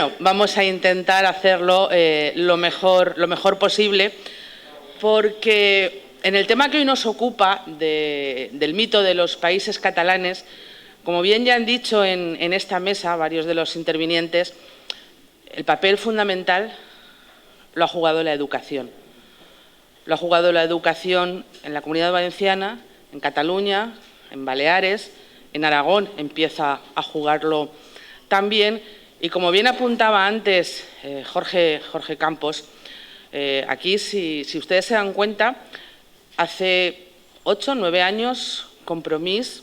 Bueno, vamos a intentar hacerlo lo mejor posible, porque en el tema que hoy nos ocupa del mito de los países catalanes, como bien ya han dicho en esta mesa varios de los intervinientes, el papel fundamental lo ha jugado la educación. Lo ha jugado la educación en la Comunidad Valenciana, en Cataluña, en Baleares, en Aragón empieza a jugarlo también. Y como bien apuntaba antes Jorge Campos, aquí, si ustedes se dan cuenta, hace 8 o 9 años Compromís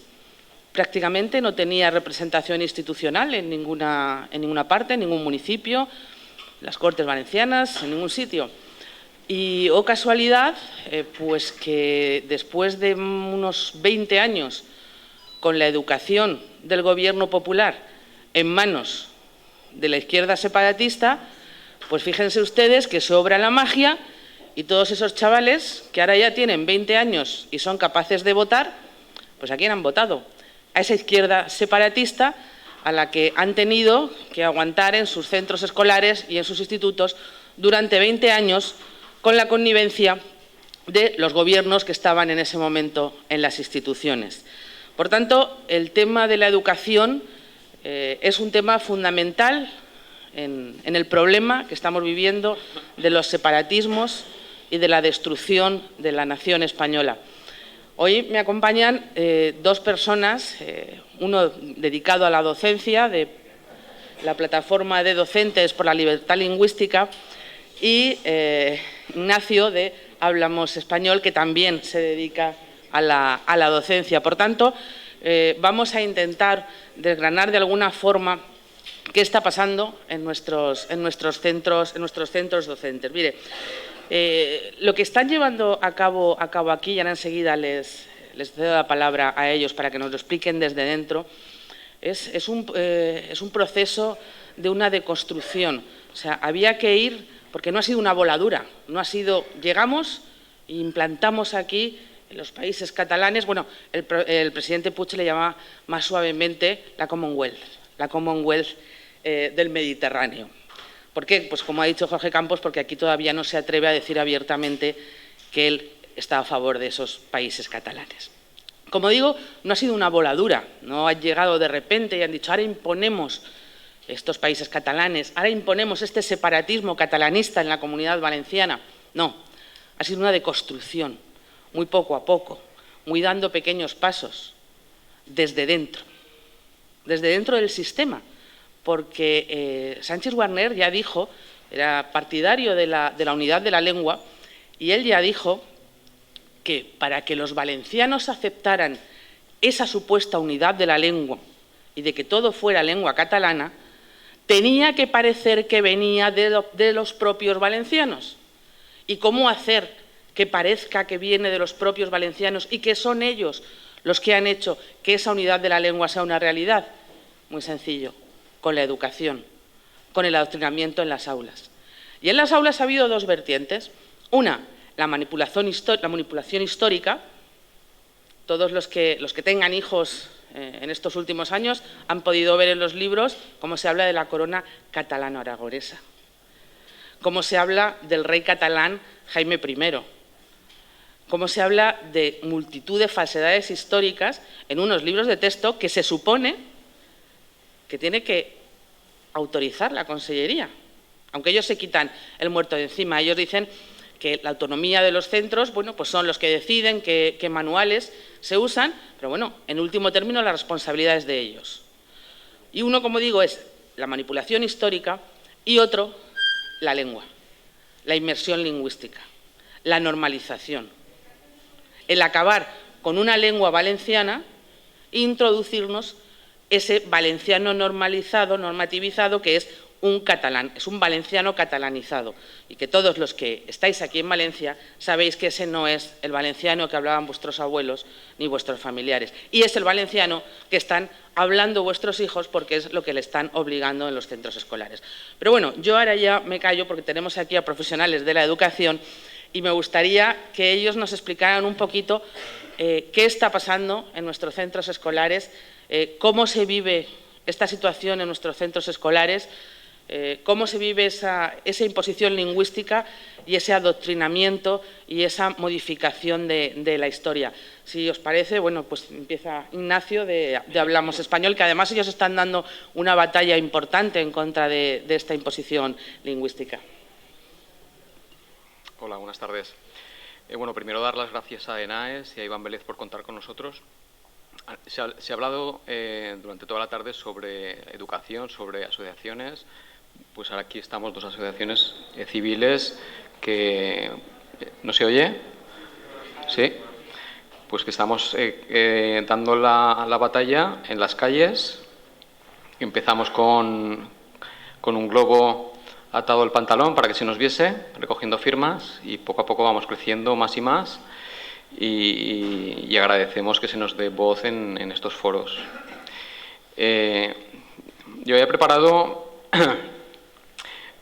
prácticamente no tenía representación institucional en ninguna parte, en ningún municipio, en las Cortes Valencianas, en ningún sitio. Y, oh casualidad, pues que después de unos 20 años con la educación del Gobierno popular en manos de la izquierda separatista, pues fíjense ustedes que se obra la magia y todos esos chavales que ahora ya tienen 20 años y son capaces de votar, pues ¿a quién han votado? A esa izquierda separatista a la que han tenido que aguantar en sus centros escolares y en sus institutos durante 20 años con la connivencia de los gobiernos que estaban en ese momento en las instituciones. Por tanto, el tema de la educación es un tema fundamental en el problema que estamos viviendo de los separatismos y de la destrucción de la nación española. Hoy me acompañan dos personas, uno dedicado a la docencia de la Plataforma de Docentes por la Libertad Lingüística y Ignacio de Hablamos Español, que también se dedica a la docencia. Por tanto, vamos a intentar desgranar de alguna forma qué está pasando en nuestros centros docentes. Mire, lo que están llevando a cabo aquí, y ahora enseguida les cedo la palabra a ellos para que nos lo expliquen desde dentro, es un proceso de una deconstrucción. O sea, había que ir, porque no ha sido una voladura, no ha sido, llegamos e implantamos aquí en los países catalanes, bueno, el presidente Puig le llamaba más suavemente la Commonwealth del Mediterráneo. ¿Por qué? Pues como ha dicho Jorge Campos, porque aquí todavía no se atreve a decir abiertamente que él está a favor de esos países catalanes. Como digo, no ha sido una voladura, no han llegado de repente y han dicho ahora imponemos estos países catalanes, ahora imponemos este separatismo catalanista en la Comunidad Valenciana. No, ha sido una deconstrucción, muy poco a poco, muy dando pequeños pasos, desde dentro del sistema, porque Sánchez Warner ya dijo, era partidario de la unidad de la lengua, y él ya dijo que para que los valencianos aceptaran esa supuesta unidad de la lengua y de que todo fuera lengua catalana, tenía que parecer que venía de los propios valencianos. ¿Y cómo hacer que parezca que viene de los propios valencianos y que son ellos los que han hecho que esa unidad de la lengua sea una realidad? Muy sencillo, con la educación, con el adoctrinamiento en las aulas. Y en las aulas ha habido dos vertientes. Una, la manipulación histórica. Todos los que tengan hijos en estos últimos años han podido ver en los libros cómo se habla de la corona catalano-aragonesa, cómo se habla del rey catalán Jaime I, cómo se habla de multitud de falsedades históricas en unos libros de texto que se supone que tiene que autorizar la Consellería. Aunque ellos se quitan el muerto de encima, ellos dicen que la autonomía de los centros, bueno, pues son los que deciden qué manuales se usan, pero bueno, en último término la responsabilidad es de ellos. Y uno, como digo, es la manipulación histórica y otro, la lengua, la inmersión lingüística, la normalización. El acabar con una lengua valenciana e introducirnos ese valenciano normalizado, normativizado, que es un catalán, es un valenciano catalanizado. Y que todos los que estáis aquí en Valencia sabéis que ese no es el valenciano que hablaban vuestros abuelos ni vuestros familiares. Y es el valenciano que están hablando vuestros hijos porque es lo que le están obligando en los centros escolares. Pero bueno, yo ahora ya me callo porque tenemos aquí a profesionales de la educación y me gustaría que ellos nos explicaran un poquito qué está pasando en nuestros centros escolares, cómo se vive esta situación en nuestros centros escolares, cómo se vive esa imposición lingüística y ese adoctrinamiento y esa modificación de la historia. Si os parece, bueno, pues empieza Ignacio de Hablamos Español, que además ellos están dando una batalla importante en contra de esta imposición lingüística. Hola, buenas tardes. Bueno, primero dar las gracias a ENAES y a Iván Vélez por contar con nosotros. Se ha hablado durante toda la tarde sobre educación, sobre asociaciones. Pues ahora aquí estamos dos asociaciones civiles que... ¿No se oye? ¿Sí? Pues que estamos dando la batalla en las calles. Empezamos con un globo atado al pantalón para que se nos viese, recogiendo firmas, y poco a poco vamos creciendo más y más, y agradecemos que se nos dé voz en estos foros. Yo había preparado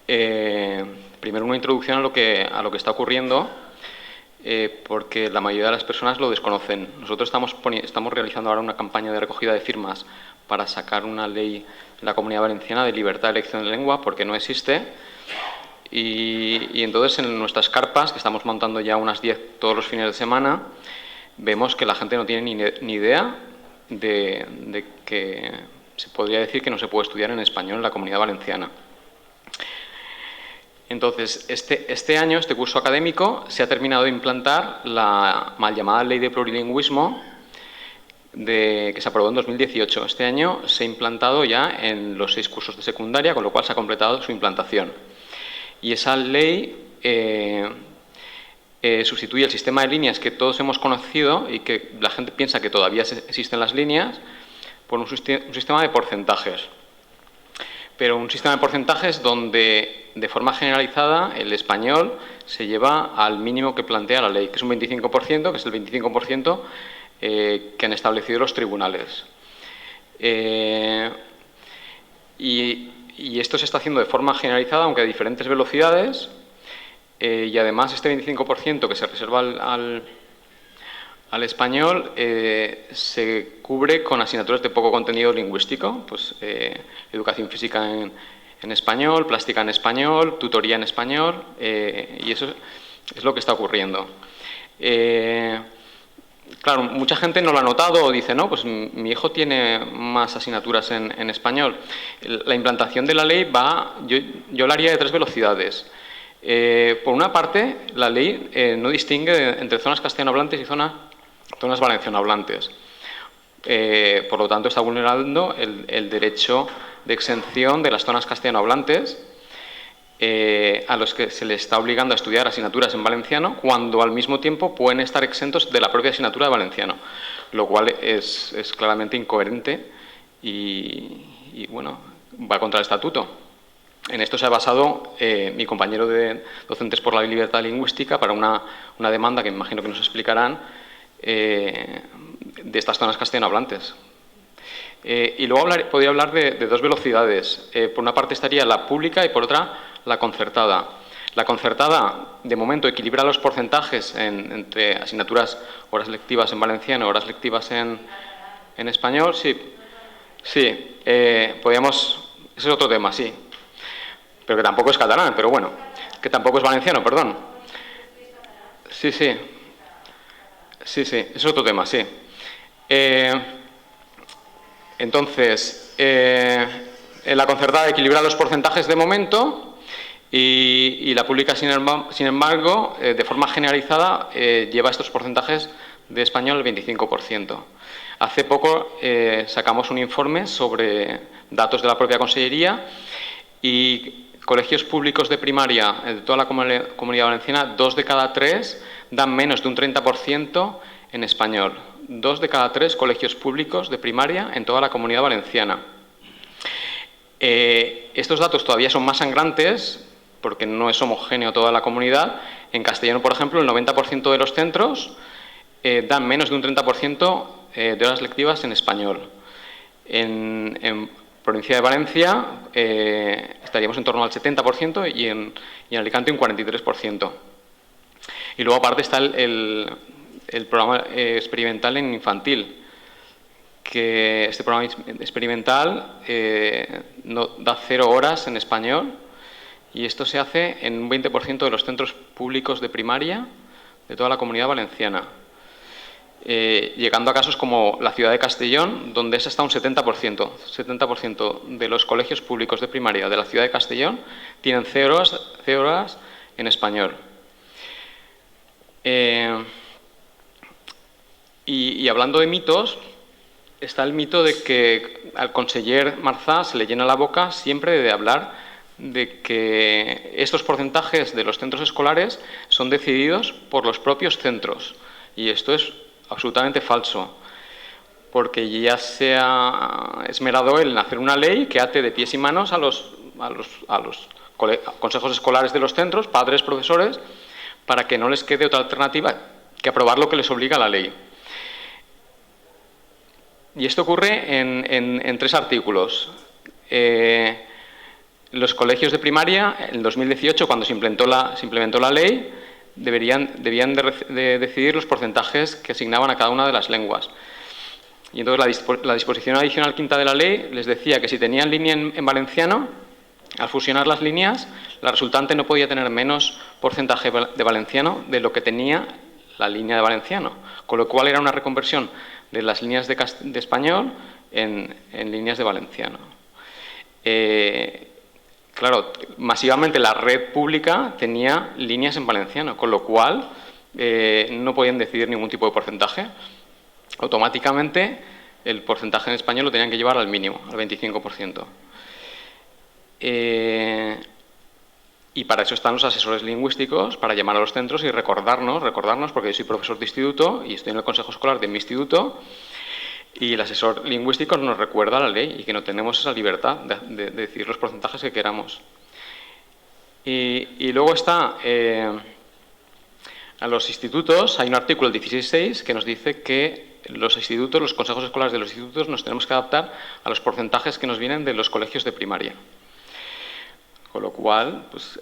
primero una introducción a lo que está ocurriendo, porque la mayoría de las personas lo desconocen. Nosotros estamos realizando ahora una campaña de recogida de firmas para sacar una ley en la Comunidad Valenciana de libertad de elección de lengua, porque no existe. Y entonces en nuestras carpas, que estamos montando ya unas 10 todos los fines de semana, vemos que la gente no tiene ni idea de que se podría decir que no se puede estudiar en español en la Comunidad Valenciana. Entonces, este año, este curso académico, se ha terminado de implantar la mal llamada Ley de Plurilingüismo, que se aprobó en 2018. Este año se ha implantado ya en los 6 cursos de secundaria, con lo cual se ha completado su implantación. Y esa ley sustituye el sistema de líneas que todos hemos conocido y que la gente piensa que todavía existen las líneas, por un sistema de porcentajes. Pero un sistema de porcentajes donde, de forma generalizada, el español se lleva al mínimo que plantea la ley, que es un 25%, que es el 25% que han establecido los tribunales. Y esto se está haciendo de forma generalizada, aunque a diferentes velocidades, y además este 25% que se reserva al español se cubre con asignaturas de poco contenido lingüístico, pues educación física en español, plástica en español, tutoría en español, y eso es lo que está ocurriendo. Claro, mucha gente no lo ha notado o dice, no, pues mi hijo tiene más asignaturas en español. La implantación de la ley yo la haría de 3 velocidades. Por una parte, la ley no distingue entre zonas castellanohablantes y zonas valencianohablantes. Por lo tanto, está vulnerando el derecho de exención de las zonas castellanohablantes a los que se les está obligando a estudiar asignaturas en valenciano, cuando al mismo tiempo pueden estar exentos de la propia asignatura de valenciano, lo cual es claramente incoherente y bueno, va contra el estatuto. En esto se ha basado mi compañero de Docentes por la Libertad Lingüística para una demanda que me imagino que nos explicarán de estas zonas castellanohablantes. Y luego podría hablar de 2 velocidades. Por una parte estaría la pública y por otra la concertada. La concertada, de momento, equilibra los porcentajes entre asignaturas, horas lectivas en valenciano, horas lectivas en español. Sí, podríamos... Ese es otro tema, sí. Pero que tampoco es catalán, pero bueno. Que tampoco es valenciano, perdón. Sí, es otro tema, sí. Entonces, la concertada equilibra los porcentajes de momento y la pública, sin embargo, de forma generalizada, lleva estos porcentajes de español al 25%. Hace poco sacamos un informe sobre datos de la propia Consellería y colegios públicos de primaria de toda la Comunidad Valenciana, 2 de cada 3 dan menos de un 30% en español. 2 de cada 3 colegios públicos de primaria en toda la Comunidad Valenciana. Estos datos todavía son más sangrantes porque no es homogéneo toda la comunidad. En castellano, por ejemplo, el 90% de los centros dan menos de un 30% de horas lectivas en español. En provincia de Valencia estaríamos en torno al 70% y en Alicante un 43%. Y luego aparte está el programa experimental en infantil, que este programa experimental da 0 horas en español, y esto se hace en un 20% de los centros públicos de primaria de toda la Comunidad Valenciana, llegando a casos como la ciudad de Castellón, donde es hasta un 70%. 70% de los colegios públicos de primaria de la ciudad de Castellón tienen 0 horas en español. Y hablando de mitos, está el mito de que al conseller Marzá se le llena la boca siempre de hablar de que estos porcentajes de los centros escolares son decididos por los propios centros. Y esto es absolutamente falso, porque ya se ha esmerado en hacer una ley que ate de pies y manos a los consejos escolares de los centros, padres, profesores, para que no les quede otra alternativa que aprobar lo que les obliga la ley. Y esto ocurre en 3 artículos. Los colegios de primaria, en 2018, cuando se implementó la ley, debían de decidir los porcentajes que asignaban a cada una de las lenguas. Y entonces la disposición adicional 5ª de la ley les decía que si tenían línea en valenciano, al fusionar las líneas, la resultante no podía tener menos porcentaje de valenciano de lo que tenía la línea de valenciano, con lo cual era una reconversión de las líneas de español en líneas de valenciano. Claro, masivamente la red pública tenía líneas en valenciano, con lo cual no podían decidir ningún tipo de porcentaje. Automáticamente el porcentaje en español lo tenían que llevar al mínimo, al 25%. Y para eso están los asesores lingüísticos, para llamar a los centros y recordarnos, porque yo soy profesor de instituto y estoy en el consejo escolar de mi instituto, y el asesor lingüístico nos recuerda la ley y que no tenemos esa libertad de decidir los porcentajes que queramos. Y luego está, a los institutos, hay un artículo, el 16.6, que nos dice que los institutos, los consejos escolares de los institutos, nos tenemos que adaptar a los porcentajes que nos vienen de los colegios de primaria. Con lo cual, pues,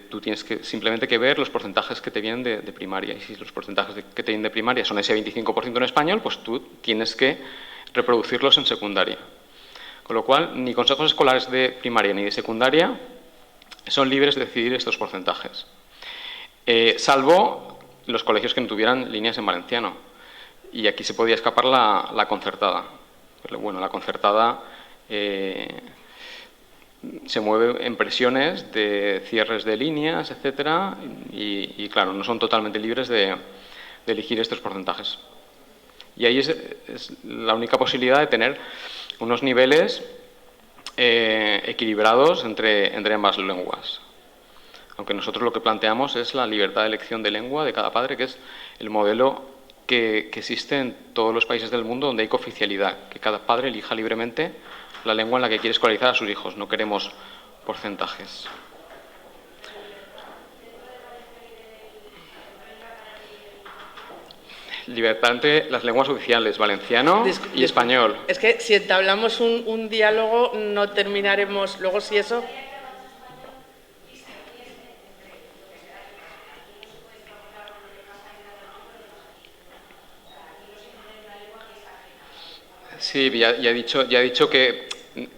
tú tienes simplemente que ver los porcentajes que te vienen de primaria. Y si los porcentajes que te vienen de primaria son ese 25% en español, pues tú tienes que reproducirlos en secundaria. Con lo cual, ni consejos escolares de primaria ni de secundaria son libres de decidir estos porcentajes. Salvo los colegios que no tuvieran líneas en valenciano. Y aquí se podía escapar la concertada. Pero bueno, la concertada se mueve en presiones de cierres de líneas, etcétera, y claro, no son totalmente libres de elegir estos porcentajes. Y ahí es la única posibilidad de tener unos niveles equilibrados entre ambas lenguas. Aunque nosotros lo que planteamos es la libertad de elección de lengua de cada padre, que es el modelo que existe en todos los países del mundo donde hay cooficialidad, que cada padre elija libremente la lengua en la que quiere escolarizar a sus hijos. No queremos porcentajes. Libertad entre las lenguas oficiales, valenciano y español. Es que si entablamos un diálogo no terminaremos. Luego, si eso... Sí, ya he dicho que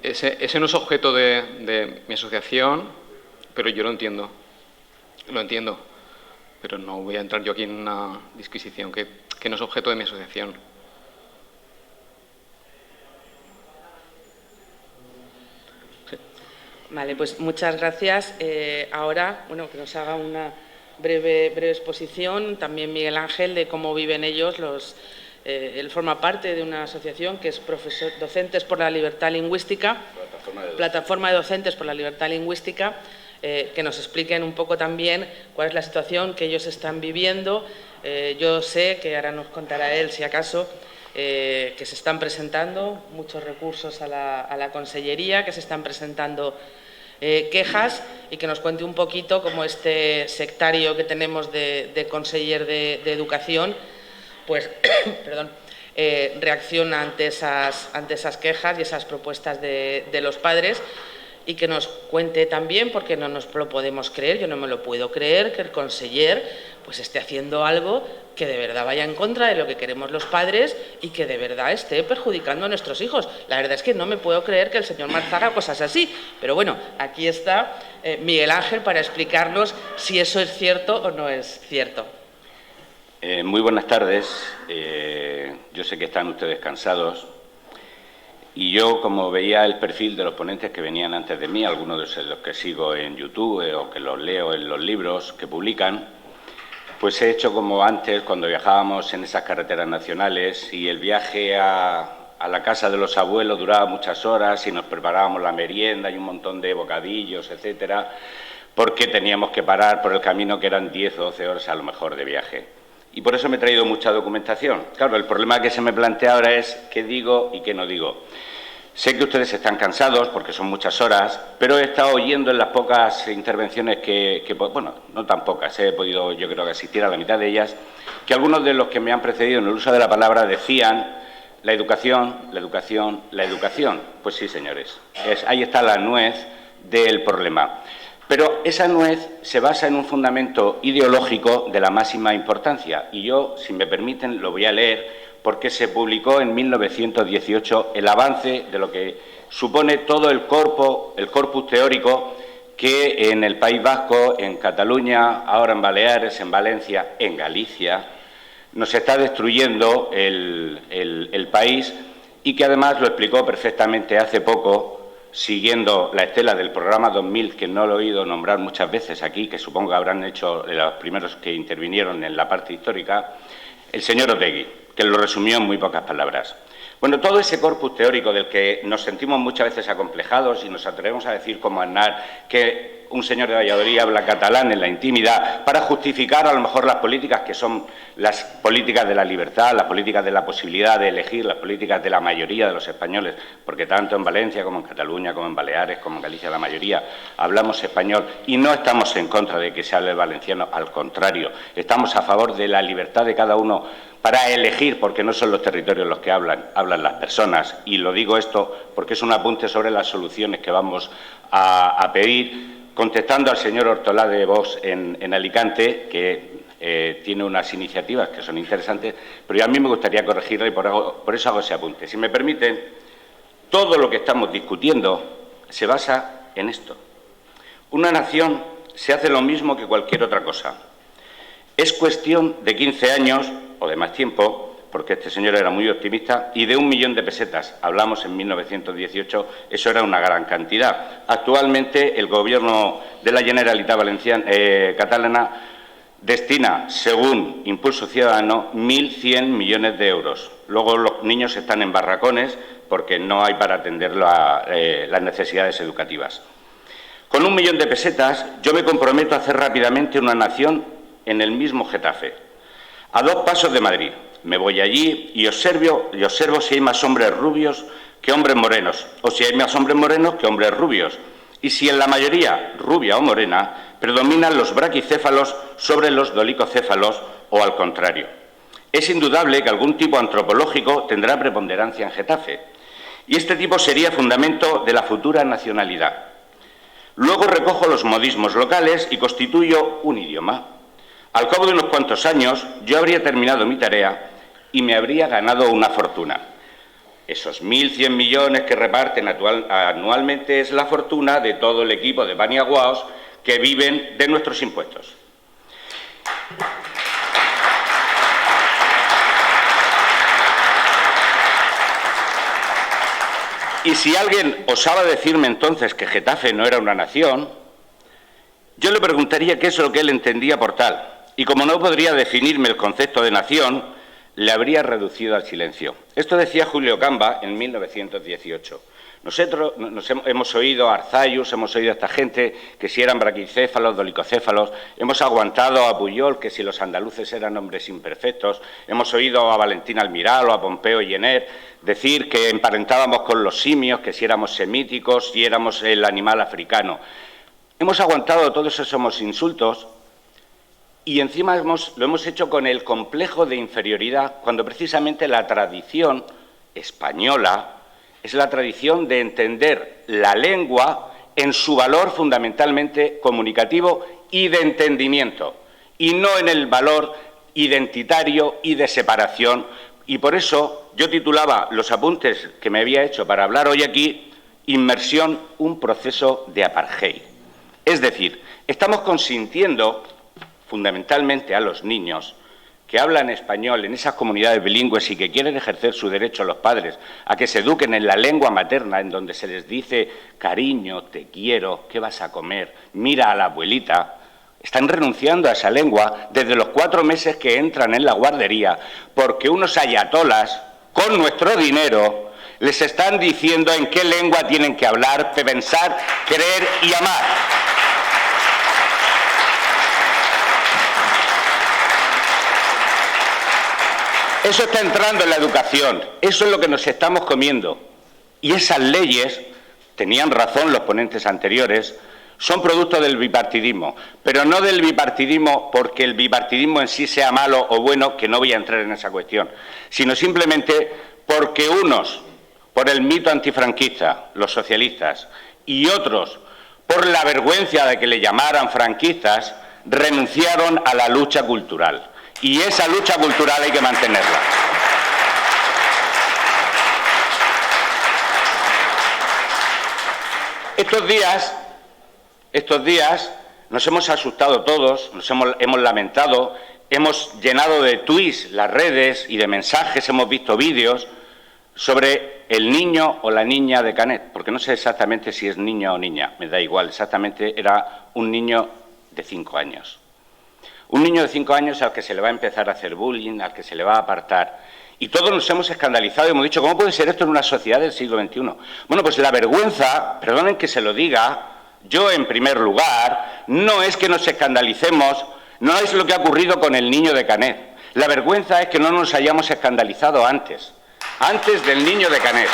ese no es objeto de mi asociación, pero yo lo entiendo. Lo entiendo. Pero no voy a entrar yo aquí en una disquisición que no es objeto de mi asociación. Sí. Vale, pues muchas gracias. Ahora, bueno, que nos haga una breve exposición también Miguel Ángel de cómo viven ellos él forma parte de una asociación que es Docentes por la Libertad Lingüística, Plataforma de Docentes por la Libertad Lingüística, que nos expliquen un poco también cuál es la situación que ellos están viviendo. Yo sé que ahora nos contará él, si acaso, que se están presentando muchos recursos a la Consellería, que se están presentando quejas, y que nos cuente un poquito cómo este sectario que tenemos de conseller de Educación, pues, perdón, reacciona ante esas quejas y esas propuestas de los padres, y que nos cuente también, porque no nos lo podemos creer, yo no me lo puedo creer, que el conseller pues esté haciendo algo que de verdad vaya en contra de lo que queremos los padres y que de verdad esté perjudicando a nuestros hijos. La verdad es que no me puedo creer que el señor Marz haga cosas así, pero bueno, aquí está Miguel Ángel para explicarnos si eso es cierto o no es cierto. Muy buenas tardes. Yo sé que están ustedes cansados y yo, como veía el perfil de los ponentes que venían antes de mí, algunos de los que sigo en YouTube o que los leo en los libros que publican, pues he hecho como antes, cuando viajábamos en esas carreteras nacionales y el viaje a la casa de los abuelos duraba muchas horas y nos preparábamos la merienda y un montón de bocadillos, etcétera, porque teníamos que parar por el camino que eran 10 o 12 horas a lo mejor de viaje. Y por eso me he traído mucha documentación. Claro, el problema que se me plantea ahora es qué digo y qué no digo. Sé que ustedes están cansados porque son muchas horas, pero he estado oyendo en las pocas intervenciones bueno, no tan pocas, he podido yo creo que asistir a la mitad de ellas, que algunos de los que me han precedido en el uso de la palabra decían la educación, la educación, la educación. Pues sí, señores, ahí está la nuez del problema. Pero esa nuez se basa en un fundamento ideológico de la máxima importancia y yo, si me permiten, lo voy a leer porque se publicó en 1918 el avance de lo que supone todo el corpus teórico que en el País Vasco, en Cataluña, ahora en Baleares, en Valencia, en Galicia, nos está destruyendo el país y que además lo explicó perfectamente hace poco, siguiendo la estela del programa 2000, que no lo he oído nombrar muchas veces aquí, que supongo que habrán hecho los primeros que intervinieron en la parte histórica, el señor Otegi, que lo resumió en muy pocas palabras. Bueno, todo ese corpus teórico del que nos sentimos muchas veces acomplejados y nos atrevemos a decir como Aznar que un señor de Valladolid habla catalán en la intimidad para justificar a lo mejor las políticas que son las políticas de la libertad, las políticas de la posibilidad de elegir, las políticas de la mayoría de los españoles, porque tanto en Valencia como en Cataluña, como en Baleares, como en Galicia, la mayoría hablamos español y no estamos en contra de que se hable valenciano, al contrario, estamos a favor de la libertad de cada uno para elegir, porque no son los territorios los que hablan las personas. Y lo digo esto porque es un apunte sobre las soluciones que vamos a pedir, contestando al señor Hortolá de Vox en Alicante, que tiene unas iniciativas que son interesantes, pero a mí me gustaría corregirla y por eso hago ese apunte. Si me permiten, todo lo que estamos discutiendo se basa en esto. Una nación se hace lo mismo que cualquier otra cosa. Es cuestión de 15 años o de más tiempo, porque este señor era muy optimista, y de 1 millón de pesetas. Hablamos en 1918, eso era una gran cantidad. Actualmente el Gobierno de la Generalitat Valenciana catalana destina, según Impulso Ciudadano, 1.100 millones de euros. Luego los niños están en barracones porque no hay para atender las necesidades educativas. Con 1 millón de pesetas yo me comprometo a hacer rápidamente una nación en el mismo Getafe, a 2 pasos de Madrid. Me voy allí y observo si hay más hombres rubios que hombres morenos, o si hay más hombres morenos que hombres rubios. Y si en la mayoría, rubia o morena, predominan los braquicéfalos sobre los dolicocéfalos o al contrario. Es indudable que algún tipo antropológico tendrá preponderancia en Getafe, y este tipo sería fundamento de la futura nacionalidad. Luego recojo los modismos locales y constituyo un idioma. Al cabo de unos cuantos años, yo habría terminado mi tarea y me habría ganado una fortuna. Esos 1.100 millones que reparten anualmente es la fortuna de todo el equipo de Paniaguaos que viven de nuestros impuestos. Y si alguien osaba decirme entonces que Getafe no era una nación, yo le preguntaría qué es lo que él entendía por tal. Y como no podría definirme el concepto de nación, le habría reducido al silencio. Esto decía Julio Camba en 1918. Nosotros hemos oído a Arzayus, hemos oído a esta gente que si eran braquicéfalos, dolicocéfalos, hemos aguantado a Pujol que si los andaluces eran hombres imperfectos, hemos oído a Valentín Almiral o a Pompeo Yener decir que emparentábamos con los simios, que si éramos semíticos, si éramos el animal africano. Hemos aguantado todos esos insultos y encima lo hemos hecho con el complejo de inferioridad, cuando precisamente la tradición española es la tradición de entender la lengua en su valor fundamentalmente comunicativo y de entendimiento, y no en el valor identitario y de separación. Y por eso yo titulaba los apuntes que me había hecho para hablar hoy aquí, Inmersión, un proceso de apartheid. Es decir, estamos consintiendo fundamentalmente a los niños que hablan español en esas comunidades bilingües y que quieren ejercer su derecho los padres a que se eduquen en la lengua materna, en donde se les dice cariño, te quiero, ¿qué vas a comer? Mira a la abuelita. Están renunciando a esa lengua desde los 4 meses que entran en la guardería, porque unos ayatolas, con nuestro dinero, les están diciendo en qué lengua tienen que hablar, pensar, creer y amar. Eso está entrando en la educación, eso es lo que nos estamos comiendo. Y esas leyes, tenían razón los ponentes anteriores, son producto del bipartidismo, pero no del bipartidismo porque el bipartidismo en sí sea malo o bueno, que no voy a entrar en esa cuestión, sino simplemente porque unos, por el mito antifranquista, los socialistas, y otros, por la vergüenza de que le llamaran franquistas, renunciaron a la lucha cultural. Y esa lucha cultural hay que mantenerla. Estos días nos hemos asustado todos, nos hemos lamentado, hemos llenado de tweets las redes y de mensajes, hemos visto vídeos sobre el niño o la niña de Canet, porque no sé exactamente si es niño o niña, me da igual, exactamente era un niño de 5 años. Un niño de 5 años al que se le va a empezar a hacer bullying, al que se le va a apartar. Y todos nos hemos escandalizado y hemos dicho, ¿cómo puede ser esto en una sociedad del siglo XXI? Bueno, pues la vergüenza, perdonen que se lo diga, yo en primer lugar, no es que nos escandalicemos, no es lo que ha ocurrido con el niño de Canet. La vergüenza es que no nos hayamos escandalizado antes del niño de Canet.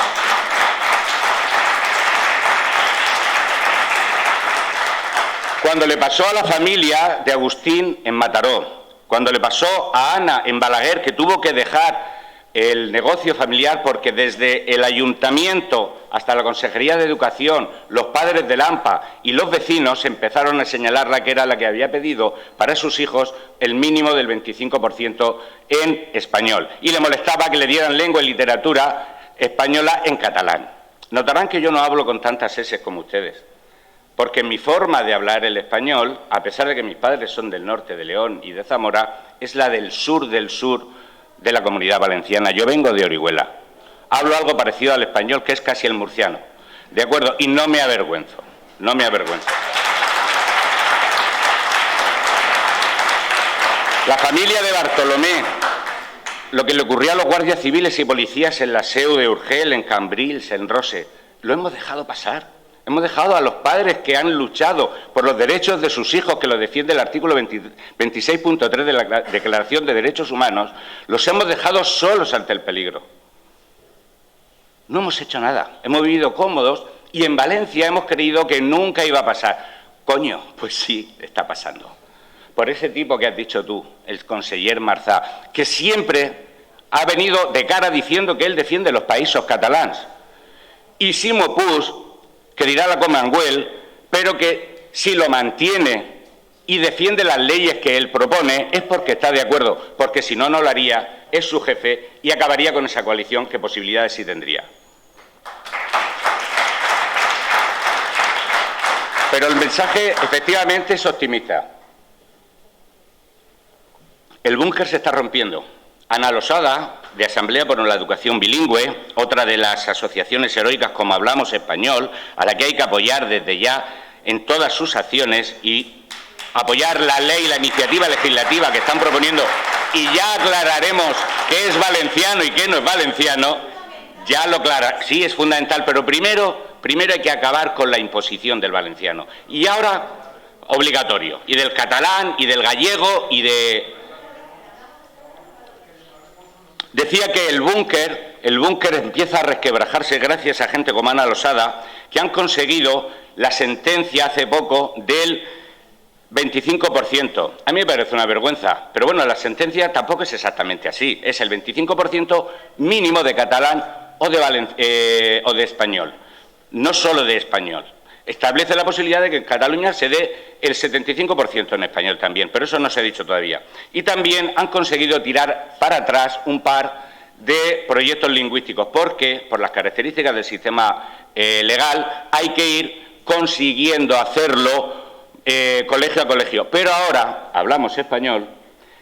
Cuando le pasó a la familia de Agustín en Mataró, cuando le pasó a Ana en Balaguer, que tuvo que dejar el negocio familiar porque desde el ayuntamiento hasta la Consejería de Educación, los padres del AMPA y los vecinos empezaron a señalarla que era la que había pedido para sus hijos el mínimo del 25% en español. Y le molestaba que le dieran lengua y literatura española en catalán. Notarán que yo no hablo con tantas eses como ustedes, porque mi forma de hablar el español, a pesar de que mis padres son del norte, de León y de Zamora, es la del sur de la Comunidad Valenciana. Yo vengo de Orihuela. Hablo algo parecido al español, que es casi el murciano. ¿De acuerdo? Y no me avergüenzo. No me avergüenzo. La familia de Bartolomé, lo que le ocurrió a los guardias civiles y policías en la SEU de Urgel, en Cambrils, en Rose, lo hemos dejado pasar. Hemos dejado a los padres que han luchado por los derechos de sus hijos, que lo defiende el artículo 26.3 de la Declaración de Derechos Humanos, los hemos dejado solos ante el peligro. No hemos hecho nada, hemos vivido cómodos y en Valencia hemos creído que nunca iba a pasar. Coño, pues sí, está pasando. Por ese tipo que has dicho tú, el conseller Marzà, que siempre ha venido de cara diciendo que él defiende los països catalans. Y Ximo Puig, que dirá la Commonwealth, pero que si lo mantiene y defiende las leyes que él propone es porque está de acuerdo, porque si no, no lo haría, es su jefe y acabaría con esa coalición que posibilidades sí tendría. Pero el mensaje efectivamente es optimista. El búnker se está rompiendo. Ana Losada, de Asamblea por la Educación Bilingüe, otra de las asociaciones heroicas como Hablamos Español, a la que hay que apoyar desde ya en todas sus acciones y apoyar la ley, la iniciativa legislativa que están proponiendo, y ya aclararemos qué es valenciano y qué no es valenciano, ya lo aclara, sí es fundamental, pero primero hay que acabar con la imposición del valenciano. Y ahora, obligatorio, y del catalán, y del gallego, y de... Decía que el búnker empieza a resquebrajarse gracias a gente como Ana Losada, que han conseguido la sentencia hace poco del 25%. A mí me parece una vergüenza, pero bueno, la sentencia tampoco es exactamente así. Es el 25% mínimo de catalán o de español, no solo de español. establece la posibilidad de que en Cataluña se dé el 75% en español también, pero eso no se ha dicho todavía. Y también han conseguido tirar para atrás un par de proyectos lingüísticos, porque, por las características del sistema legal, hay que ir consiguiendo hacerlo colegio a colegio. Pero ahora, Hablamos Español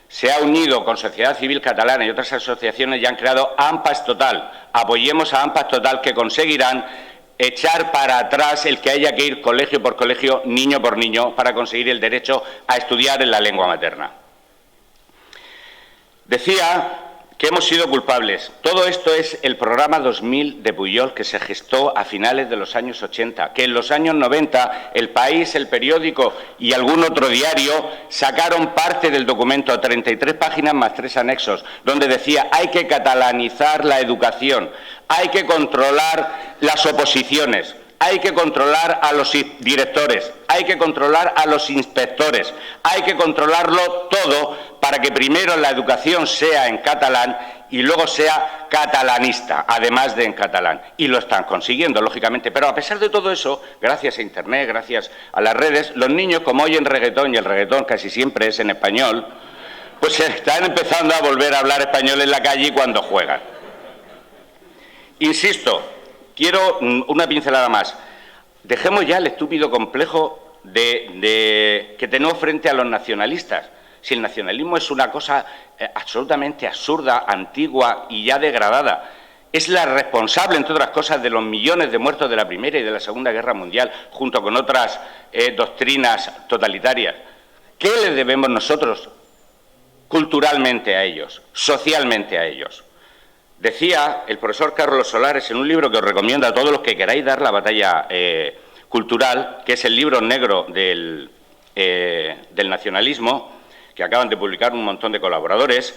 se ha unido con Sociedad Civil Catalana y otras asociaciones y han creado AMPAS Total. Apoyemos a AMPAS Total, que conseguirán echar para atrás el que haya que ir colegio por colegio, niño por niño, para conseguir el derecho a estudiar en la lengua materna. Decía que hemos sido culpables. Todo esto es el programa 2000 de Pujol, que se gestó a finales de los años 80, que en los años 90 El País, El Periódico y algún otro diario sacaron parte del documento, 33 páginas más 3 anexos, donde decía: hay que catalanizar la educación, hay que controlar las oposiciones, hay que controlar a los directores, hay que controlar a los inspectores, hay que controlarlo todo para que primero la educación sea en catalán y luego sea catalanista, además de en catalán. Y lo están consiguiendo, lógicamente. Pero a pesar de todo eso, gracias a Internet, gracias a las redes, los niños, como oyen reggaetón, y el reggaetón casi siempre es en español, pues están empezando a volver a hablar español en la calle cuando juegan. Insisto, quiero una pincelada más. Dejemos ya el estúpido complejo que tenemos frente a los nacionalistas. Si el nacionalismo es una cosa absolutamente absurda, antigua y ya degradada, es la responsable, entre otras cosas, de los millones de muertos de la Primera y de la Segunda Guerra Mundial, junto con otras doctrinas totalitarias. ¿Qué les debemos nosotros culturalmente a ellos, socialmente a ellos? Decía el profesor Carlos Solares en un libro que os recomiendo a todos los que queráis dar la batalla cultural, que es el libro negro del nacionalismo, que acaban de publicar un montón de colaboradores.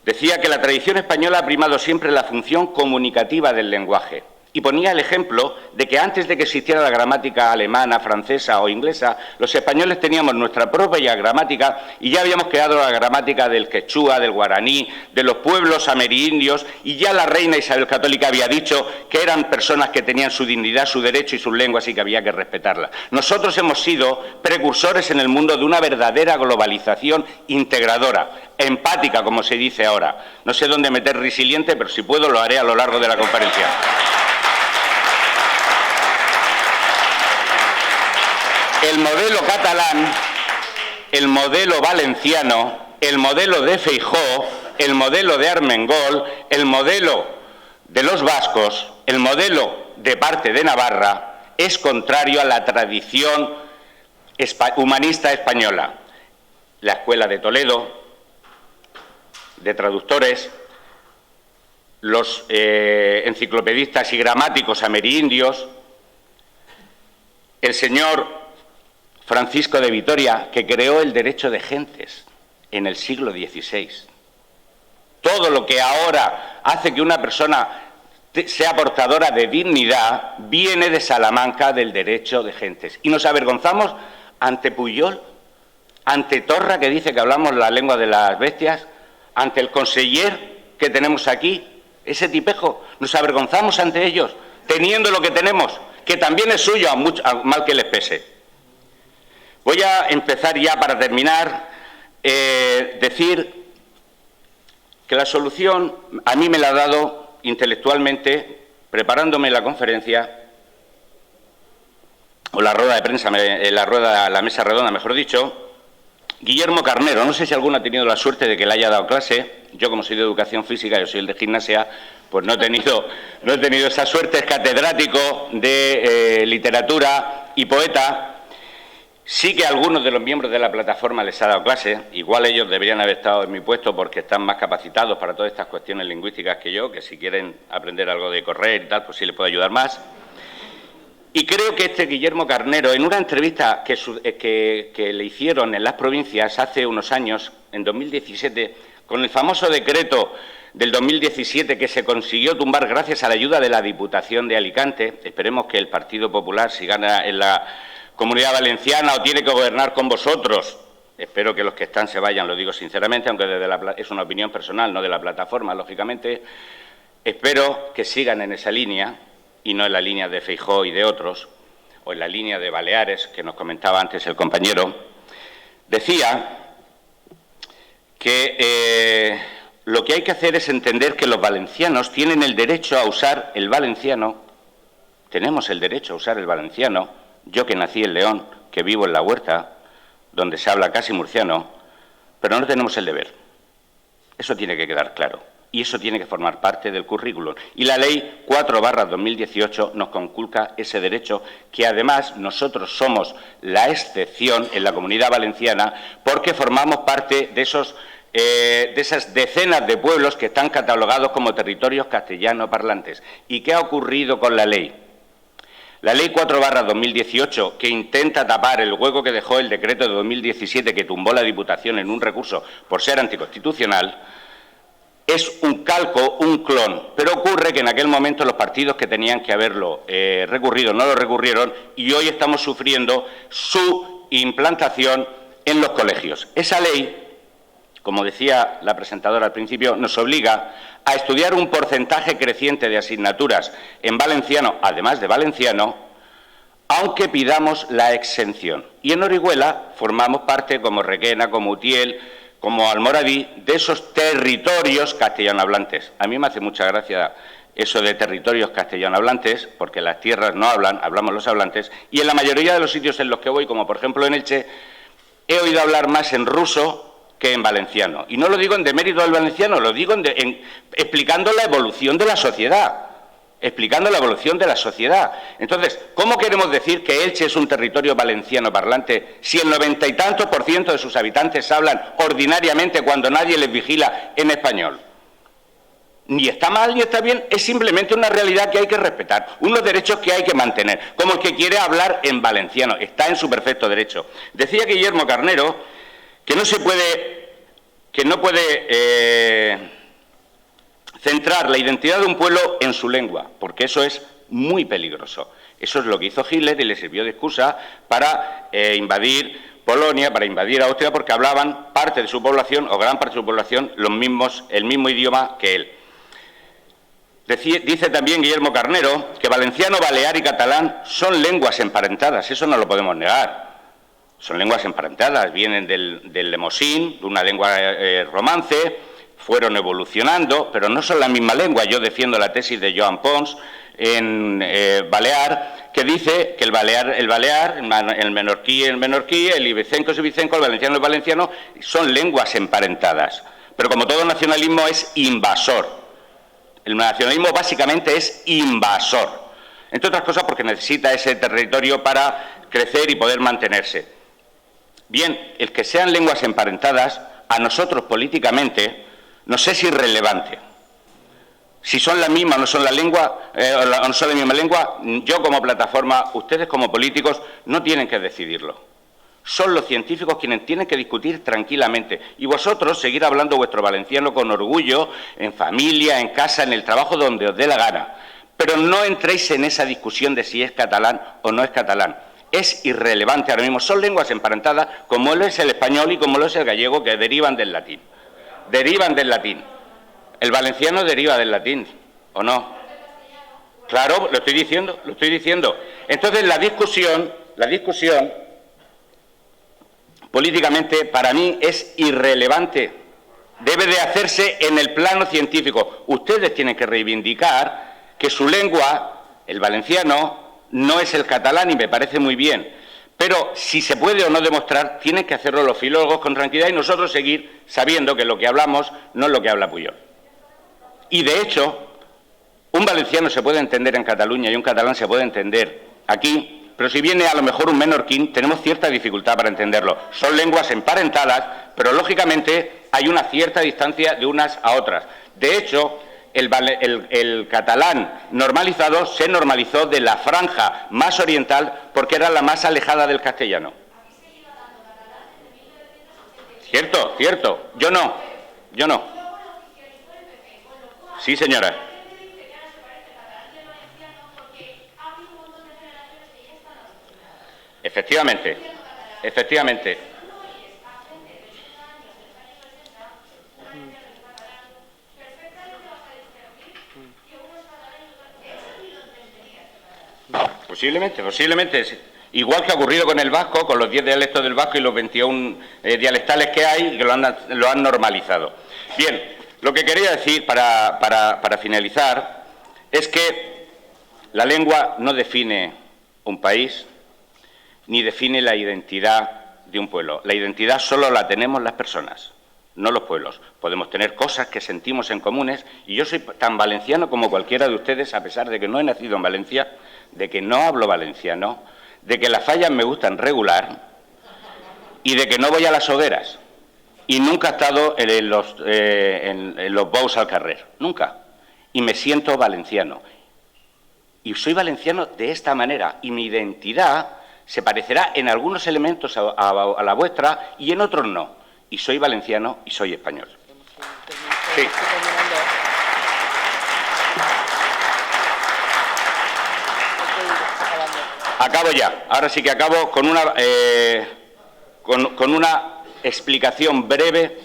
Decía que la tradición española ha primado siempre la función comunicativa del lenguaje. Y ponía el ejemplo de que antes de que existiera la gramática alemana, francesa o inglesa, los españoles teníamos nuestra propia gramática y ya habíamos creado la gramática del quechua, del guaraní, de los pueblos amerindios, y ya la reina Isabel Católica había dicho que eran personas que tenían su dignidad, su derecho y sus lenguas y que había que respetarlas. Nosotros hemos sido precursores en el mundo de una verdadera globalización integradora, empática, como se dice ahora. No sé dónde meter resiliente, pero si puedo lo haré a lo largo de la conferencia. El modelo catalán, el modelo valenciano, el modelo de Feijóo, el modelo de Armengol, el modelo de los vascos, el modelo de parte de Navarra, es contrario a la tradición humanista española. La Escuela de Toledo, de traductores, los enciclopedistas y gramáticos amerindios, el señor Francisco de Vitoria, que creó el derecho de gentes en el siglo XVI. Todo lo que ahora hace que una persona sea portadora de dignidad viene de Salamanca, del derecho de gentes. Y nos avergonzamos ante Pujol, ante Torra, que dice que hablamos la lengua de las bestias, ante el conseller que tenemos aquí, ese tipejo. Nos avergonzamos ante ellos, teniendo lo que tenemos, que también es suyo, a mal que les pese. Voy a empezar ya, para terminar, decir que la solución a mí me la ha dado intelectualmente, preparándome la conferencia, o la rueda de prensa, la mesa redonda, mejor dicho, Guillermo Carnero. No sé si alguno ha tenido la suerte de que le haya dado clase. Yo, como soy de educación física, yo soy el de gimnasia, pues no he tenido esa suerte. Es catedrático de literatura y poeta. Sí que a algunos de los miembros de la plataforma les ha dado clase. Igual ellos deberían haber estado en mi puesto porque están más capacitados para todas estas cuestiones lingüísticas que yo, que si quieren aprender algo de correr y tal, pues sí les puedo ayudar más. Y creo que este Guillermo Carnero, en una entrevista que le hicieron en las provincias hace unos años, en 2017, con el famoso decreto del 2017 que se consiguió tumbar gracias a la ayuda de la Diputación de Alicante, esperemos que el Partido Popular, si gana en la Comunidad Valenciana o tiene que gobernar con vosotros, espero que los que están se vayan, lo digo sinceramente, aunque es una opinión personal, no de la plataforma, lógicamente, espero que sigan en esa línea y no en la línea de Feijóo y de otros. o en la línea de Baleares, que nos comentaba antes el compañero, decía que lo que hay que hacer es entender que los valencianos tienen el derecho a usar el valenciano, tenemos el derecho a usar el valenciano, yo que nací en León, que vivo en La Huerta, donde se habla casi murciano, pero no tenemos el deber. Eso tiene que quedar claro. Y eso tiene que formar parte del currículum. Y la Ley 4/2018 nos conculca ese derecho, que además nosotros somos la excepción en la Comunidad Valenciana porque formamos parte de esas decenas de pueblos que están catalogados como territorios castellano parlantes. ¿Y qué ha ocurrido con la ley? La Ley 4/2018, que intenta tapar el hueco que dejó el decreto de 2017, que tumbó la Diputación en un recurso por ser anticonstitucional, es un calco, un clon, pero ocurre que en aquel momento los partidos que tenían que haberlo recurrido no lo recurrieron y hoy estamos sufriendo su implantación en los colegios. Esa ley, como decía la presentadora al principio, nos obliga a estudiar un porcentaje creciente de asignaturas en valenciano, además de valenciano, aunque pidamos la exención. Y en Orihuela formamos parte, como Requena, como Utiel, como Almoradí, de esos territorios castellanohablantes. A mí me hace mucha gracia eso de territorios castellanohablantes, porque las tierras no hablan, hablamos los hablantes, y en la mayoría de los sitios en los que voy, como por ejemplo en Elche, he oído hablar más en ruso que en valenciano. Y no lo digo en demérito del valenciano, lo digo explicando la evolución de la sociedad. Explicando la evolución de la sociedad. Entonces, ¿cómo queremos decir que Elche es un territorio valenciano parlante si el 90 y tantos % de sus habitantes hablan ordinariamente cuando nadie les vigila en español? Ni está mal ni está bien, es simplemente una realidad que hay que respetar, unos derechos que hay que mantener, como el que quiere hablar en valenciano, está en su perfecto derecho. Decía Guillermo Carnero que no puede centrar la identidad de un pueblo en su lengua, porque eso es muy peligroso. Eso es lo que hizo Hitler y le sirvió de excusa para invadir Polonia, para invadir Austria, porque hablaban parte de su población, o gran parte de su población, el mismo idioma que él. Dice también Guillermo Carnero que valenciano, balear y catalán son lenguas emparentadas, eso no lo podemos negar. Son lenguas emparentadas, vienen del lemosín, de una lengua romance, fueron evolucionando, pero no son la misma lengua. Yo defiendo la tesis de Joan Pons en balear, que dice que el balear, el menorquí, el ibicenco es ibicenco, el valenciano es valenciano, son lenguas emparentadas. Pero como todo nacionalismo es invasor. El nacionalismo básicamente es invasor. Entre otras cosas porque necesita ese territorio para crecer y poder mantenerse. Bien, el que sean lenguas emparentadas, a nosotros políticamente nos es irrelevante. Si son la misma o no son la lengua, o no son la misma lengua, yo como plataforma, ustedes como políticos, no tienen que decidirlo. Son los científicos quienes tienen que discutir tranquilamente. Y vosotros seguir hablando vuestro valenciano con orgullo, en familia, en casa, en el trabajo, donde os dé la gana. Pero no entréis en esa discusión de si es catalán o no es catalán. Es irrelevante ahora mismo. Son lenguas emparentadas, como lo es el español y como lo es el gallego, que derivan del latín. Derivan del latín. El valenciano deriva del latín, ¿o no? Claro, lo estoy diciendo. Entonces la discusión políticamente para mí es irrelevante. Debe de hacerse en el plano científico. Ustedes tienen que reivindicar que su lengua, el valenciano, no es el catalán y me parece muy bien. Pero si se puede o no demostrar, tienen que hacerlo los filólogos con tranquilidad y nosotros seguir sabiendo que lo que hablamos no es lo que habla Pujol. Y de hecho, un valenciano se puede entender en Cataluña y un catalán se puede entender aquí, pero si viene a lo mejor un menorquín, tenemos cierta dificultad para entenderlo. Son lenguas emparentadas, pero lógicamente hay una cierta distancia de unas a otras. De hecho, el catalán normalizado se normalizó de la franja más oriental porque era la más alejada del castellano. Cierto. Yo no. Sí, señora. Efectivamente. Posiblemente, posiblemente. Igual que ha ocurrido con el vasco, con los 10 dialectos del vasco y los 21 dialectales que hay, que lo han normalizado. Bien, lo que quería decir para finalizar es que la lengua no define un país ni define la identidad de un pueblo. La identidad solo la tenemos las personas, no los pueblos. Podemos tener cosas que sentimos en comunes y yo soy tan valenciano como cualquiera de ustedes, a pesar de que no he nacido en Valencia, de que no hablo valenciano, de que las fallas me gustan regular y de que no voy a las hogueras. Y nunca he estado en los bous al carrer, nunca. Y me siento valenciano. Y soy valenciano de esta manera. Y mi identidad se parecerá en algunos elementos a la vuestra y en otros no. Y soy valenciano y soy español. Sí. Acabo ya. Ahora sí que acabo con una explicación breve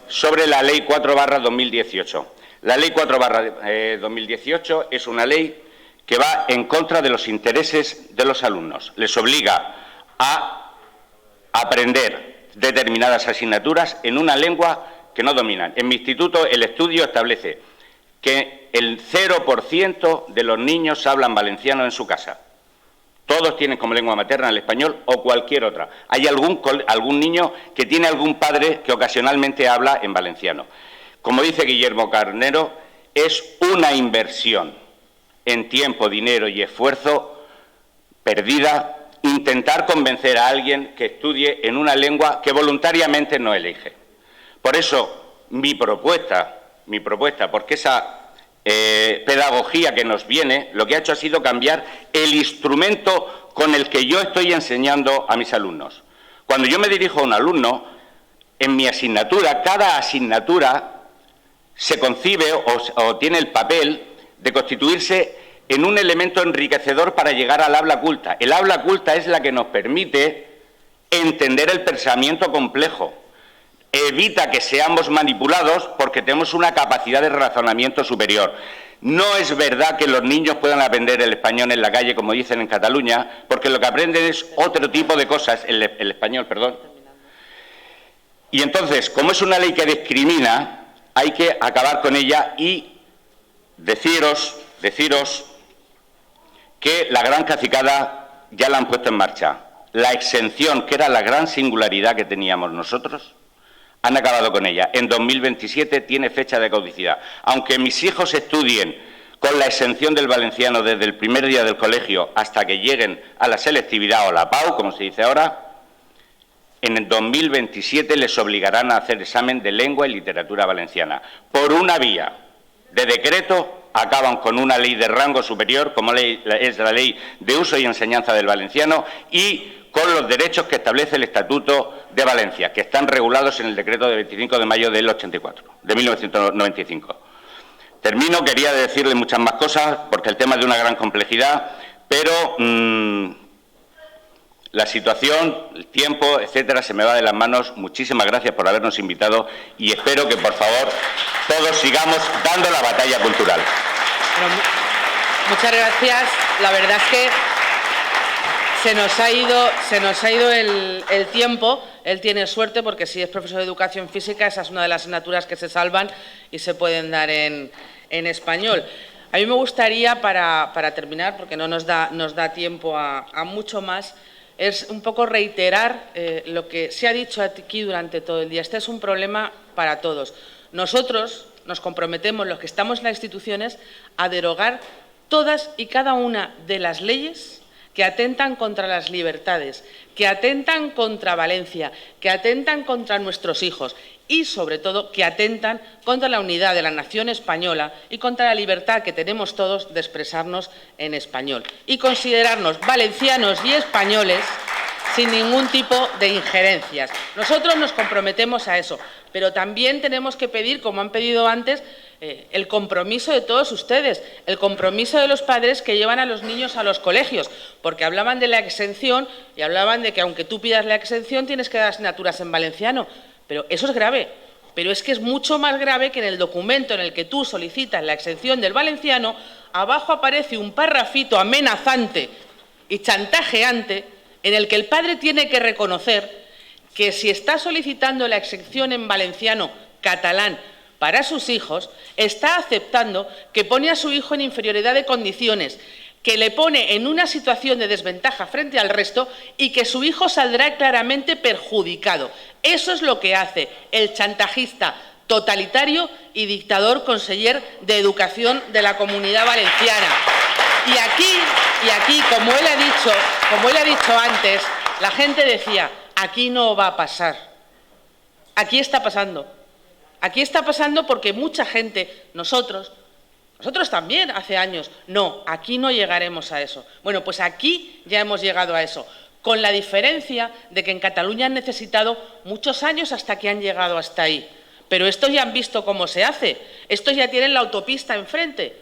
sobre la Ley 4/2018. La Ley 4/2018 es una ley que va en contra de los intereses de los alumnos. Les obliga a aprender determinadas asignaturas en una lengua que no dominan. En mi instituto el estudio establece que el 0% de los niños hablan valenciano en su casa. Todos tienen como lengua materna el español o cualquier otra. Hay algún niño que tiene algún padre que ocasionalmente habla en valenciano. Como dice Guillermo Carnero, es una inversión en tiempo, dinero y esfuerzo perdida intentar convencer a alguien que estudie en una lengua que voluntariamente no elige. Por eso, mi propuesta, porque esa pedagogía que nos viene, lo que ha hecho ha sido cambiar el instrumento con el que yo estoy enseñando a mis alumnos. Cuando yo me dirijo a un alumno, en mi asignatura, cada asignatura se concibe o tiene el papel de constituirse en un elemento enriquecedor para llegar al habla culta. El habla culta es la que nos permite entender el pensamiento complejo. Evita que seamos manipulados porque tenemos una capacidad de razonamiento superior. No es verdad que los niños puedan aprender el español en la calle, como dicen en Cataluña, porque lo que aprenden es otro tipo de cosas, el español, perdón. Y entonces, como es una ley que discrimina, hay que acabar con ella y deciros que la gran cacicada ya la han puesto en marcha. La exención, que era la gran singularidad que teníamos nosotros, han acabado con ella. En 2027 tiene fecha de caducidad. Aunque mis hijos estudien con la exención del valenciano desde el primer día del colegio hasta que lleguen a la selectividad o la PAU, como se dice ahora, en el 2027 les obligarán a hacer examen de lengua y literatura valenciana. Por una vía de decreto acaban con una ley de rango superior, como es la Ley de Uso y Enseñanza del Valenciano, y con los derechos que establece el Estatuto de Valencia, que están regulados en el decreto de 25 de mayo del 1995. Termino, quería decirle muchas más cosas, porque el tema es de una gran complejidad, pero la situación, el tiempo, etcétera, se me va de las manos. Muchísimas gracias por habernos invitado y espero que, por favor, todos sigamos dando la batalla cultural. Bueno, muchas gracias. La verdad es que se nos ha ido el tiempo. Él tiene suerte porque si es profesor de educación física, esa es una de las asignaturas que se salvan y se pueden dar en español. A mí me gustaría, para terminar, porque no nos da tiempo a mucho más, es un poco reiterar lo que se ha dicho aquí durante todo el día. Este es un problema para todos. Nosotros nos comprometemos, los que estamos en las instituciones, a derogar todas y cada una de las leyes que atentan contra las libertades, que atentan contra Valencia, que atentan contra nuestros hijos y, sobre todo, que atentan contra la unidad de la nación española y contra la libertad que tenemos todos de expresarnos en español y considerarnos valencianos y españoles sin ningún tipo de injerencias. Nosotros nos comprometemos a eso, pero también tenemos que pedir, como han pedido antes, el compromiso de todos ustedes, el compromiso de los padres que llevan a los niños a los colegios, porque hablaban de la exención y hablaban de que aunque tú pidas la exención tienes que dar asignaturas en valenciano, pero eso es grave. Pero es que es mucho más grave que en el documento en el que tú solicitas la exención del valenciano, abajo aparece un parrafito amenazante y chantajeante en el que el padre tiene que reconocer que si está solicitando la exención en valenciano catalán para sus hijos, está aceptando que pone a su hijo en inferioridad de condiciones, que le pone en una situación de desventaja frente al resto y que su hijo saldrá claramente perjudicado. Eso es lo que hace el chantajista totalitario y dictador conseller de Educación de la Comunidad Valenciana. Y aquí, como él ha dicho antes, la gente decía, aquí no va a pasar. Aquí está pasando. Aquí está pasando porque mucha gente, nosotros también hace años, no, aquí no llegaremos a eso. Bueno, pues aquí ya hemos llegado a eso, con la diferencia de que en Cataluña han necesitado muchos años hasta que han llegado hasta ahí. Pero estos ya han visto cómo se hace, estos ya tienen la autopista enfrente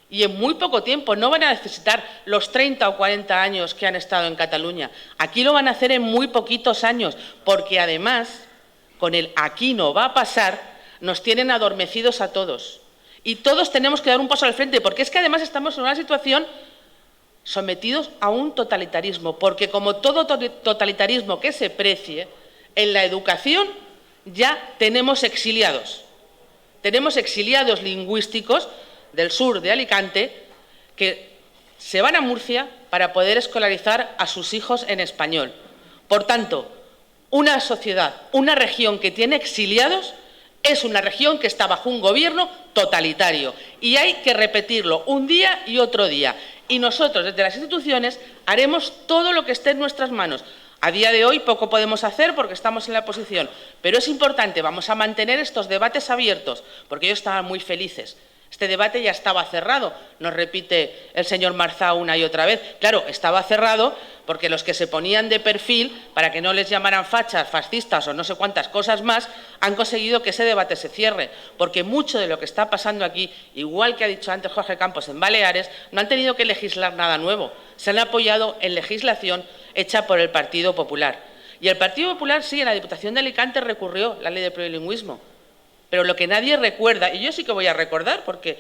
y en muy poco tiempo no van a necesitar los 30 o 40 años que han estado en Cataluña. Aquí lo van a hacer en muy poquitos años, porque además, con el aquí no va a pasar, nos tienen adormecidos a todos. Y todos tenemos que dar un paso al frente, porque es que además estamos en una situación sometidos a un totalitarismo, porque como todo totalitarismo que se precie, en la educación ya tenemos exiliados. Tenemos exiliados lingüísticos del sur de Alicante que se van a Murcia para poder escolarizar a sus hijos en español. Por tanto, una sociedad, una región que tiene exiliados es una región que está bajo un gobierno totalitario y hay que repetirlo un día y otro día. Y nosotros, desde las instituciones, haremos todo lo que esté en nuestras manos. A día de hoy poco podemos hacer porque estamos en la oposición, pero es importante, vamos a mantener estos debates abiertos, porque ellos estaban muy felices. Este debate ya estaba cerrado, nos repite el señor Marzá una y otra vez. Claro, estaba cerrado porque los que se ponían de perfil para que no les llamaran fachas, fascistas o no sé cuántas cosas más, han conseguido que ese debate se cierre, porque mucho de lo que está pasando aquí, igual que ha dicho antes Jorge Campos en Baleares, no han tenido que legislar nada nuevo, se han apoyado en legislación hecha por el Partido Popular. Y el Partido Popular, sí, en la Diputación de Alicante recurrió la ley de plurilingüismo. Pero lo que nadie recuerda, y yo sí que voy a recordar, porque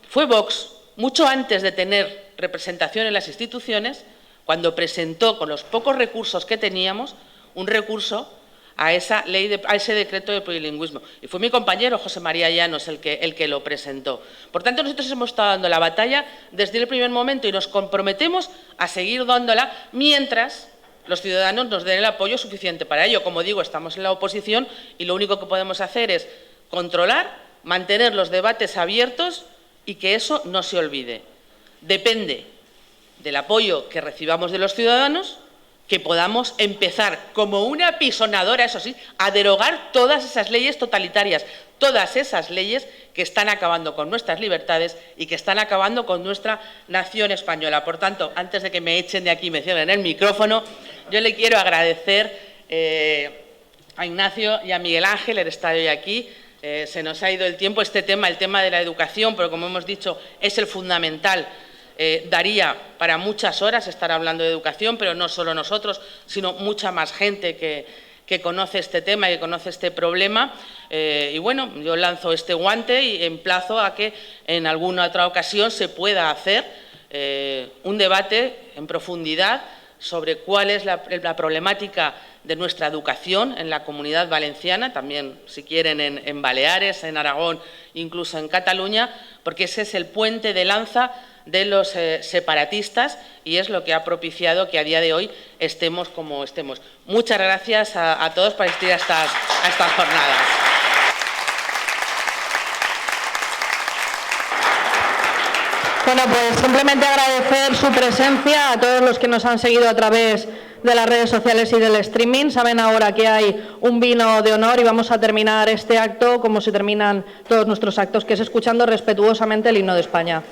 fue Vox, mucho antes de tener representación en las instituciones, cuando presentó con los pocos recursos que teníamos un recurso a esa ley, a ese decreto de plurilingüismo. Y fue mi compañero José María Llanos el que lo presentó. Por tanto, nosotros hemos estado dando la batalla desde el primer momento y nos comprometemos a seguir dándola mientras los ciudadanos nos den el apoyo suficiente para ello. Como digo, estamos en la oposición y lo único que podemos hacer es controlar, mantener los debates abiertos y que eso no se olvide. Depende del apoyo que recibamos de los ciudadanos, que podamos empezar como una pisonadora, eso sí, a derogar todas esas leyes totalitarias, todas esas leyes que están acabando con nuestras libertades y que están acabando con nuestra nación española. Por tanto, antes de que me echen de aquí y me cierren el micrófono, yo le quiero agradecer a Ignacio y a Miguel Ángel el estar hoy aquí. Se nos ha ido el tiempo, el tema de la educación, pero como hemos dicho, es el fundamental. Daría para muchas horas estar hablando de educación, pero no solo nosotros, sino mucha más gente que conoce este tema y que conoce este problema. Y bueno, yo lanzo este guante y emplazo a que en alguna otra ocasión se pueda hacer un debate en profundidad sobre cuál es la problemática de nuestra educación en la Comunidad Valenciana, también, si quieren, en Baleares, en Aragón, incluso en Cataluña, porque ese es el puente de lanza de los separatistas y es lo que ha propiciado que a día de hoy estemos como estemos. Muchas gracias a todos por asistir a estas jornadas. Bueno, pues simplemente agradecer su presencia a todos los que nos han seguido a través de las redes sociales y del streaming. Saben ahora que hay un vino de honor y vamos a terminar este acto como se terminan todos nuestros actos, que es escuchando respetuosamente el himno de España.